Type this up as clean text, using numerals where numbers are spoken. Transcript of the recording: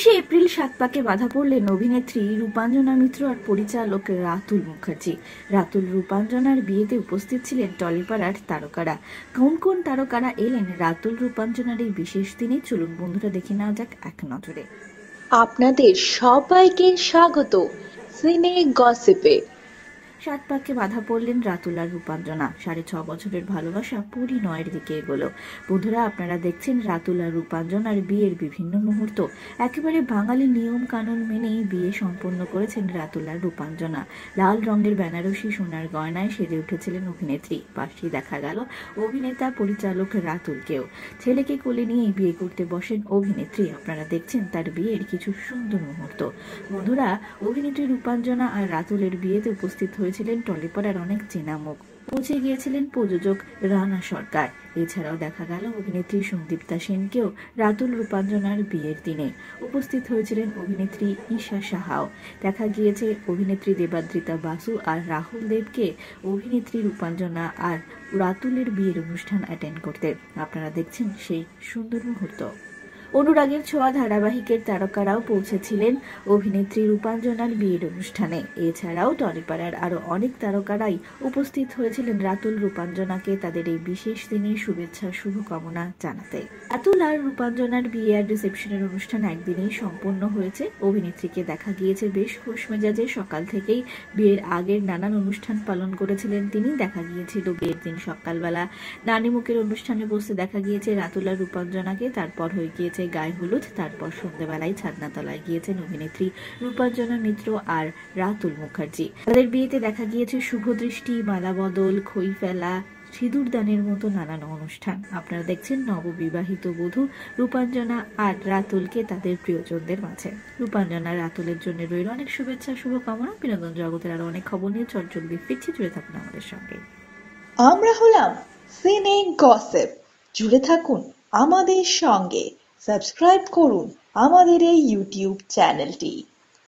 April সাত পাকে বাধা পড়লেন অভিনেত্রী রূপাঞ্জনা মিত্র আর পরিচালক রাতুল মুখার্জি। রাতুল রূপাঞ্জনার বিয়েতে উপস্থিত ছিলেন টলিপাড়ার তারকারা। কোন কোন তারকারা এলেন রাতুল রূপাঞ্জনার এই বিশেষ দিনে, চলুন বন্ধুরা দেখে নেওয়া যাক এক নজরে। আপনাদের সবাইকে স্বাগত সিনে গসিপে। সাত পাকে বাধা পড়লেন রাতুল আর রূপাঞ্জনা। 6.5 বছরের ভালোবাসা পরিণয়ের দিকে এগোলো। বন্ধুরা, আপনারা দেখছেন রাতুল আর রূপাঞ্জনার বিয়ের বিভিন্ন মুহূর্ত। একেবারে বাঙালি নিয়ম কানুন মেনেই বিয়ে সম্পন্ন করেছেন রাতুল আর রূপাঞ্জনা। লাল রঙের বেনারসি সোনার গয়নায় সেজে উঠেছিলেন অভিনেত্রী। পাশেই দেখা গেল অভিনেতা পরিচালক রাতুলকেও। ছেলেকে কোলে নিয়ে বিয়ে করতে বসেন অভিনেত্রী। আপনারা দেখছেন তার বিয়ের কিছু সুন্দর মুহূর্ত। বন্ধুরা, অভিনেত্রী রূপাঞ্জনা আর রাতুলের বিয়েতে উপস্থিত হয়েছিলেন টলিপাড়ার অনেক চেনা মুখ। পৌঁছে গিয়েছিলেন প্রযোজক রানা সরকার। এছাড়াও দেখা গেল অভিনেত্রী সন্দীপ্তা সেনকেও রাতুল রূপাঞ্জনার বিয়ের দিনে। উপস্থিত হয়েছিলেন অভিনেত্রী ঈশা সাহাও। দেখা গিয়েছে অভিনেত্রী দেবাদ্রিতা বাসু আর রাহুল দেবকে অভিনেত্রী রূপাঞ্জনা আর রাতুলের বিয়ের অনুষ্ঠান অ্যাটেন্ড করতে। আপনারা দেখছেন সেই সুন্দর মুহূর্ত। অনুরাগের ছোঁয়া ধারাবাহিকের তারকারাও পৌঁছেছিলেন অভিনেত্রী রূপাঞ্জনার বিয়ের অনুষ্ঠানে। এছাড়াও টলিপাড়ার আরো অনেক তারকারাই উপস্থিত হয়েছিলেন রাতুল রূপাঞ্জনাকে তাদের এই বিশেষ দিনে শুভেচ্ছা শুভকামনা জানাতে। রাতুল আর রূপাঞ্জনার বিয়ে আর রিসেপশনের অনুষ্ঠান একদিনেই সম্পন্ন হয়েছে। অভিনেত্রীকে দেখা গিয়েছে বেশ খোশ মেজাজে। সকাল থেকেই বিয়ের আগের নানান অনুষ্ঠান পালন করেছিলেন তিনি। দেখা গিয়েছিল বিয়ের দিন সকালবেলা নানিমুখের অনুষ্ঠানে বসতে দেখা গিয়েছে রাতুল আর রূপাঞ্জনাকে। তারপর হয়ে গিয়েছে গায়ে হলুদ। তারপর সন্ধ্যেবেলায় ছাদনাতলায় গিয়েছেন অভিনেত্রী রূপাঞ্জনা মিত্র আর রাতুল মুখার্জি। তাদের বিয়েতে দেখা গিয়েছে শুভ দৃষ্টি, মালা বদল, খই ফেলা, সিঁদুর দানের মতো নানান অনুষ্ঠান। আপনারা দেখছেন নববিবাহিত বধূ রূপাঞ্জনা আর রাতুলকে তাদের প্রিয়জনদের মাঝে। রূপাঞ্জনা রাতুলের জন্য রইল অনেক শুভেচ্ছা শুভকামনা। বিনোদন জগতের আরো অনেক খবর নিয়ে চটজলদি ফিরছি, জুড়ে থাকুন আমাদের সঙ্গে। আমরা হলাম সিনে গসিপ, জুড়ে থাকুন আমাদের সঙ্গে। সাবস্ক্রাইব করুন আমাদের এই ইউটিউব চ্যানেলটি।